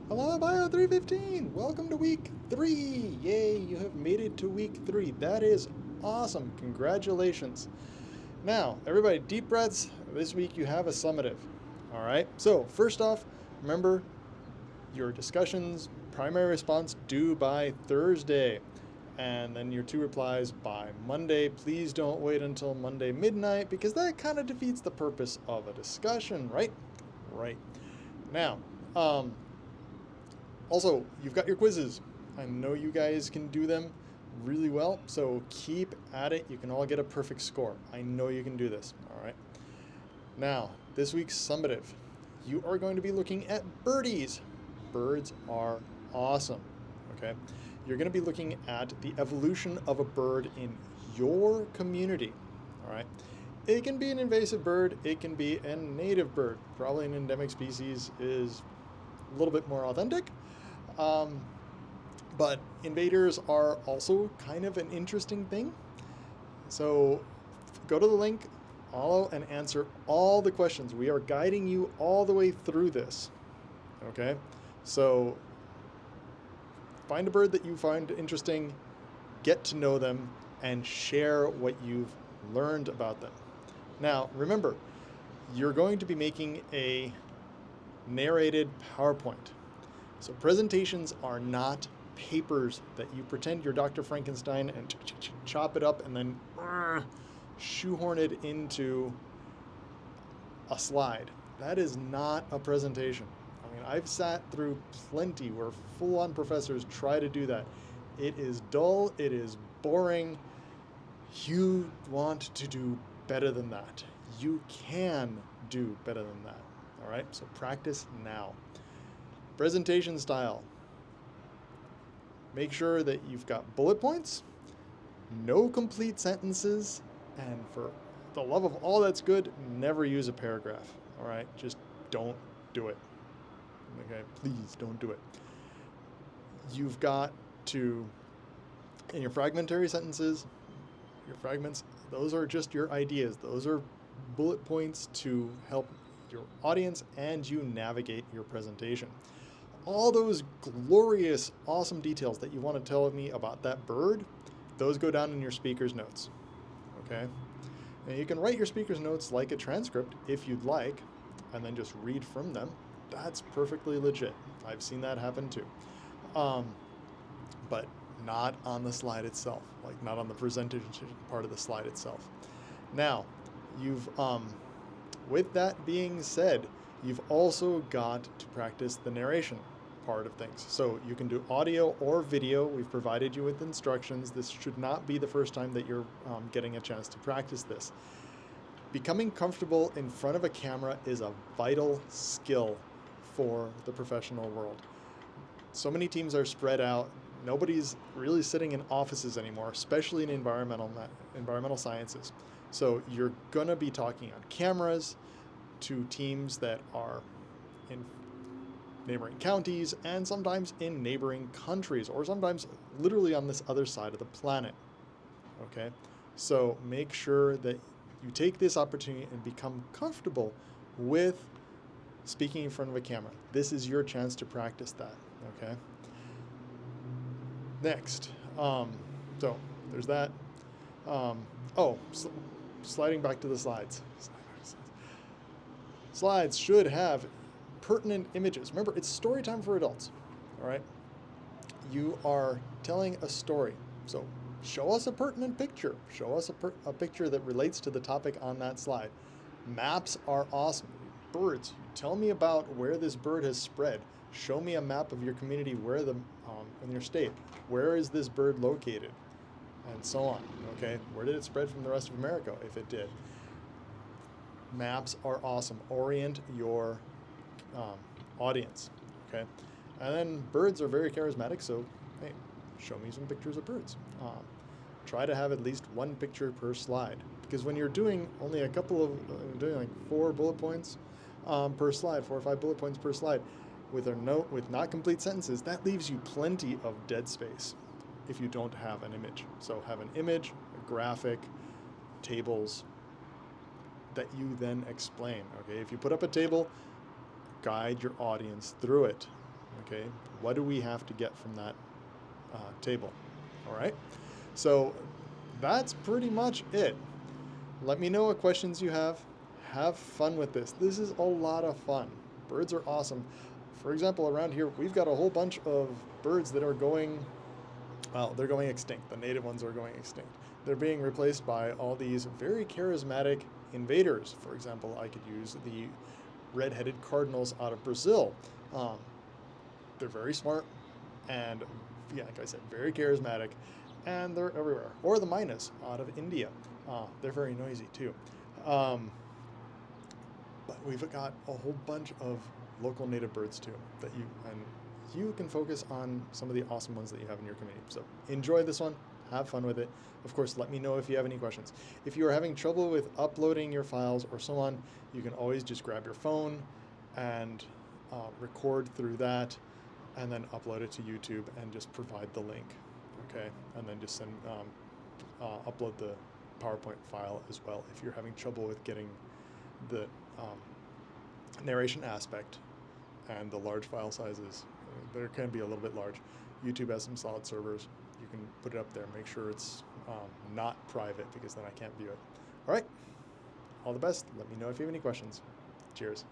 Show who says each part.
Speaker 1: Hello, Bio315! Welcome to week 3! Yay, you have made it to week 3. That is awesome. Congratulations. Now, everybody, deep breaths. This week you have a summative. All right, so first off, remember your discussions, primary response due by Thursday. And then your two replies by Monday. Please don't wait until Monday midnight because that kind of defeats the purpose of a discussion, right? Right. Now, also, you've got your quizzes. I know you guys can do them really well, so keep at it. You can all get a perfect score. I know you can do this, all right? Now, this week's summative. You are going to be looking at birdies. Birds are awesome, okay? You're going to be looking at the evolution of a bird in your community, all right? It can be an invasive bird, it can be a native bird. Probably an endemic species is a little bit more authentic. Um, but invaders are also kind of an interesting thing. So go to the link, follow, and answer all the questions. We are guiding you all the way through this. Okay? So find a bird that you find interesting, get to know them, and share what you've learned about them. Now, remember, you're going to be making a narrated PowerPoint. So presentations are not papers that you pretend you're Dr. Frankenstein and chop it up and then shoehorn it into a slide. That is not a presentation. I mean, I've sat through plenty where full-on professors try to do that. It is dull, it is boring. You want to do better than that. You can do better than that. All right, so practice now. Presentation style. Make sure that you've got bullet points, no complete sentences, and for the love of all that's good, never use a paragraph. All right, just don't do it. Okay, please don't do it. You've got to, in your fragmentary sentences, your fragments, those are just your ideas. Those are bullet points to help your audience and you navigate your presentation. All those glorious, awesome details that you want to tell me about that bird, those go down in your speaker's notes. Okay? And you can write your speaker's notes like a transcript if you'd like, and then just read from them. That's perfectly legit. I've seen that happen too. But not on the slide itself, like not on the presentation part of the slide itself. Now, you've, with that being said, you've also got to practice the narration part of things. So you can do audio or video. We've provided you with instructions. This should not be the first time that you're getting a chance to practice this. Becoming comfortable in front of a camera is a vital skill for the professional world. So many teams are spread out. Nobody's really sitting in offices anymore, especially in environmental sciences. So you're going to be talking on cameras to teams that are in neighboring counties and sometimes in neighboring countries or sometimes literally on this other side of the planet. Okay? So make sure that you take this opportunity and become comfortable with speaking in front of a camera. This is your chance to practice that. Okay? Next. So there's that. Sliding back to the slides. Slides should have pertinent images. Remember, it's story time for adults. All right? You are telling a story. So show us a pertinent picture. Show us a picture that relates to the topic on that slide. Maps are awesome. Birds. Tell me about where this bird has spread. Show me a map of your community, in your state. Where is this bird located? And so on. Okay? Where did it spread from the rest of America, if it did? Maps are awesome. Orient your audience. Okay? And then birds are very charismatic, so hey, show me some pictures of birds. Try to have at least one picture per slide, because when you're doing only a couple of, doing like 4 bullet points per slide, 4 or 5 bullet points per slide, with not complete sentences, that leaves you plenty of dead space if you don't have an image. So have an image, a graphic, tables that you then explain. Okay, if you put up a table, guide your audience through it. Okay, what do we have to get from that table? All right, so that's pretty much it. Let me know what questions you have. Have fun with this. This is a lot of fun. Birds are awesome. For example, around here, we've got a whole bunch of birds that are going, well, they're going extinct. The native ones are going extinct. They're being replaced by all these very charismatic invaders. For example, I could use the red-headed cardinals out of Brazil. Um, they're very smart and, yeah, like I said, very charismatic, and they're everywhere. Or the mynas out of India. They're very noisy too. Um, but we've got a whole bunch of local native birds too that you can focus on some of the awesome ones that you have in your community. So enjoy this one, have fun with it. Of course, let me know if you have any questions. If you are having trouble with uploading your files or so on, you can always just grab your phone and record through that, and then upload it to YouTube and just provide the link, okay? And then just upload the PowerPoint file as well if you're having trouble with getting the narration aspect and the large file sizes. There can be a little bit large. YouTube has some solid servers. You can put it up there. Make sure it's not private, because then I can't view it. All right, all the best. Let me know if you have any questions. Cheers.